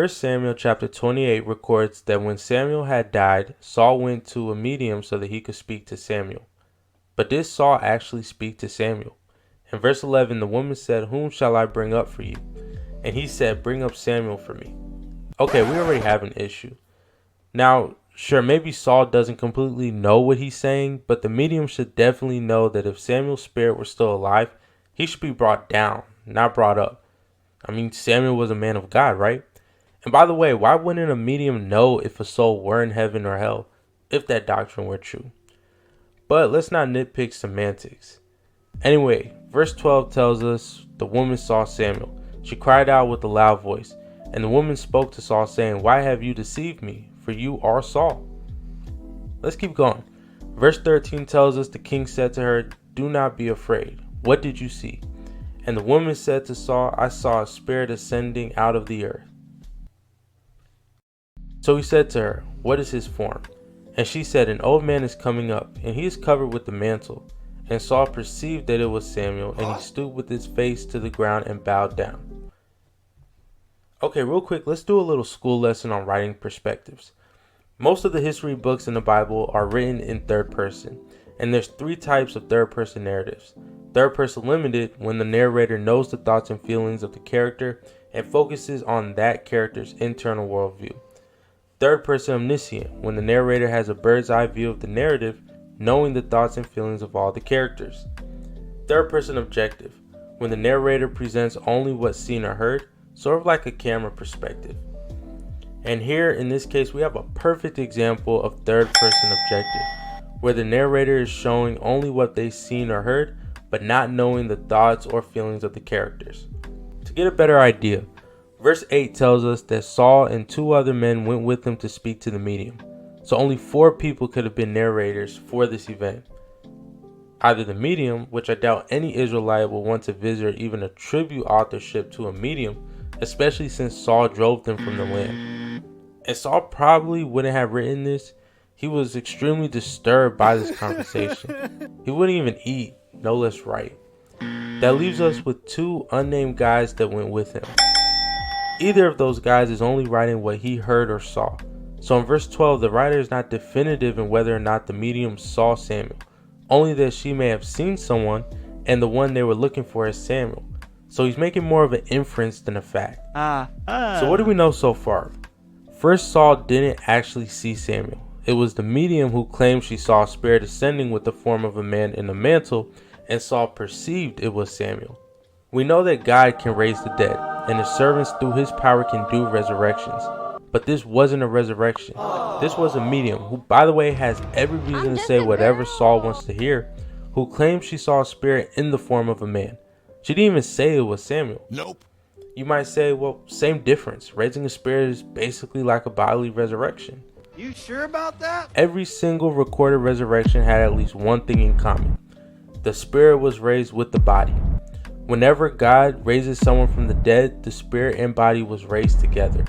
1 Samuel chapter 28 records that when Samuel had died, Saul went to a medium so that he could speak to Samuel. But did Saul actually speak to Samuel? In verse 11, the woman said, "Whom shall I bring up for you?" And he said, "Bring up Samuel for me." Okay, we already have an issue. Now, sure, maybe Saul doesn't completely know what he's saying, but the medium should definitely know that if Samuel's spirit were still alive, he should be brought down, not brought up. I mean, Samuel was a man of God, right? And by the way, why wouldn't a medium know if a soul were in heaven or hell, if that doctrine were true? But let's not nitpick semantics. Anyway, verse 12 tells us the woman saw Samuel. She cried out with a loud voice, and the woman spoke to Saul, saying, "Why have you deceived me? For you are Saul." Let's keep going. Verse 13 tells us the king said to her, "Do not be afraid. What did you see?" And the woman said to Saul, "I saw a spirit ascending out of the earth." So he said to her, "What is his form?" And she said, "An old man is coming up, and he is covered with the mantle." And Saul perceived that it was Samuel, and he stooped with his face to the ground and bowed down. Okay, real quick, let's do a little school lesson on writing perspectives. Most of the history books in the Bible are written in third person, and there's three types of third person narratives. Third person limited, when the narrator knows the thoughts and feelings of the character and focuses on that character's internal worldview. Third person omniscient, when the narrator has a bird's eye view of the narrative, knowing the thoughts and feelings of all the characters. Third person objective, when the narrator presents only what's seen or heard, sort of like a camera perspective. And here in this case we have a perfect example of third person objective, where the narrator is showing only what they've seen or heard, but not knowing the thoughts or feelings of the characters. To get a better idea, verse 8 tells us that Saul and two other men went with him to speak to the medium. So only 4 people could have been narrators for this event. Either the medium, which I doubt any Israelite will want to visit or even attribute authorship to a medium, especially since Saul drove them from the land. And Saul probably wouldn't have written this. He was extremely disturbed by this conversation. He wouldn't even eat, no less write. That leaves us with 2 unnamed guys that went with him. Either of those guys is only writing what he heard or saw. So in verse 12, the writer is not definitive in whether or not the medium saw Samuel, only that she may have seen someone, and the one they were looking for is Samuel. So he's making more of an inference than a fact. So what do we know so far? First, Saul didn't actually see Samuel. It was the medium who claimed she saw a spirit ascending with the form of a man in a mantle, and Saul perceived it was Samuel. We know that God can raise the dead, and his servants through his power can do resurrections. But this wasn't a resurrection. This was a medium who, by the way, has every reason to say whatever Saul wants to hear, who claims she saw a spirit in the form of a man. She didn't even say it was Samuel. Nope. You might say, well, same difference. Raising a spirit is basically like a bodily resurrection. You sure about that? Every single recorded resurrection had at least one thing in common. The spirit was raised with the body. Whenever God raises someone from the dead, the spirit and body was raised together.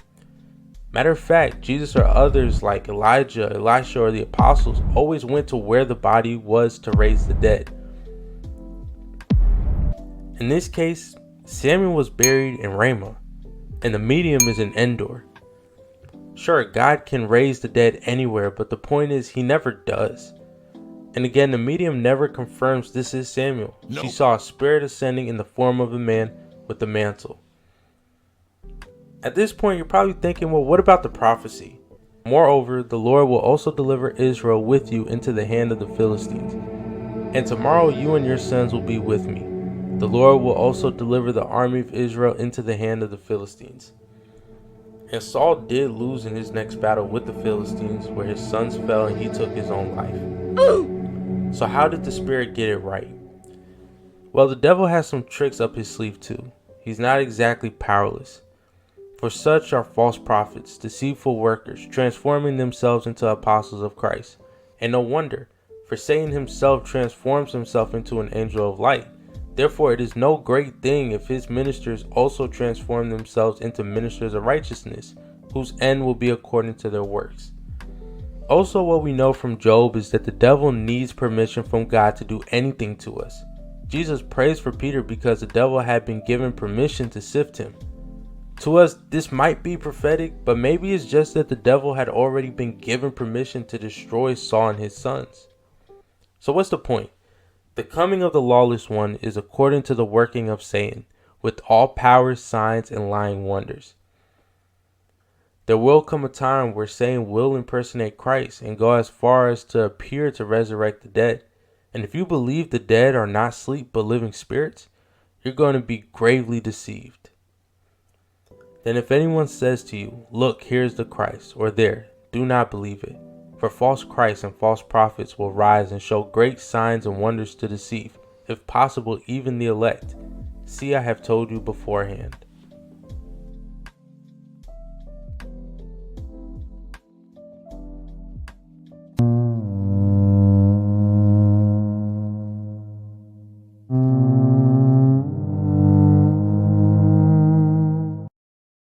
Matter of fact, Jesus or others like Elijah, Elisha, or the apostles always went to where the body was to raise the dead. In this case, Samuel was buried in Ramah, and the medium is in Endor. Sure, God can raise the dead anywhere, but the point is he never does. And again, the medium never confirms this is Samuel. Nope. She saw a spirit ascending in the form of a man with the mantle. At this point, you're probably thinking, well, what about the prophecy? Moreover, the Lord will also deliver Israel with you into the hand of the Philistines. And tomorrow you and your sons will be with me. The Lord will also deliver the army of Israel into the hand of the Philistines. And Saul did lose in his next battle with the Philistines, where his sons fell and he took his own life. So how did the spirit get it right? Well, the devil has some tricks up his sleeve too. He's not exactly powerless. For such are false prophets, deceitful workers, transforming themselves into apostles of Christ. And no wonder, for Satan himself transforms himself into an angel of light. Therefore, it is no great thing if his ministers also transform themselves into ministers of righteousness, whose end will be according to their works. Also, what we know from Job is that the devil needs permission from God to do anything to us. Jesus prays for Peter because the devil had been given permission to sift him. To us, this might be prophetic, but maybe it's just that the devil had already been given permission to destroy Saul and his sons. So what's the point? The coming of the lawless one is according to the working of Satan, with all powers, signs, and lying wonders. There will come a time where Satan will impersonate Christ and go as far as to appear to resurrect the dead. And if you believe the dead are not sleep but living spirits, you're going to be gravely deceived. Then if anyone says to you, "Look, here's the Christ," or "There," do not believe it. For false Christs and false prophets will rise and show great signs and wonders to deceive, if possible, even the elect. See, I have told you beforehand.